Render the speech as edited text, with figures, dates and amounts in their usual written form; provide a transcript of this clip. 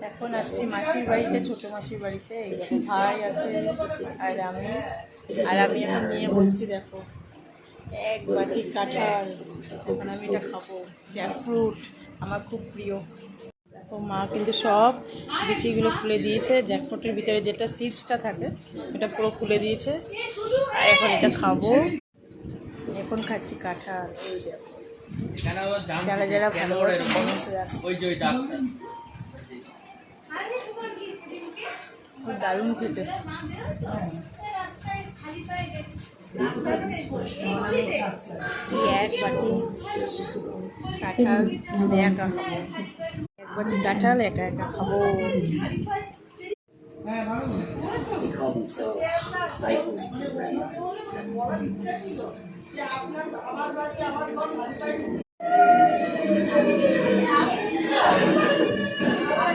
এখন আসছি মাসির বাড়িতে, ছোট মাসির বাড়িতে। এই দেখো ভাই আছে আর আমি এখন নিয়ে বসছি। দেখো এক বাটি কাঁঠাল, এখন আমি এটা খাবো। জ্যাকফ্রুট আমার খুব প্রিয়। দেখো মা কিন্তু সব বিচিগুলো খুলে দিয়েছে, জ্যাকফ্রুটের ভিতরে যেটা সিডসটা থাকে এটা পুরো খুলে দিয়েছে। আর এখন এটা খাবো। এখন খাচ্ছি কাঁঠাল। এই দেখো যারা যারা ভালোবাসে দারুণ খেতে। এক বাটি কাঁঠাল একা খাবো, এক বাটি কাঁঠাল একা একা খাবো।